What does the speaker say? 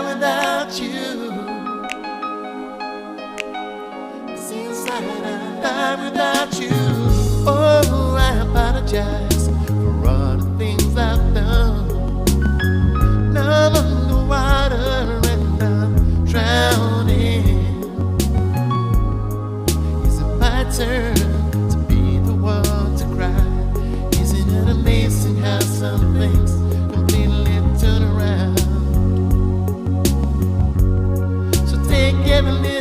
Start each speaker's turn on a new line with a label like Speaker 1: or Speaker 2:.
Speaker 1: without you. Seems like I die without you. Oh, I apologize for all the things I've done. Now I'm underwater and I'm drowning. Is it my turn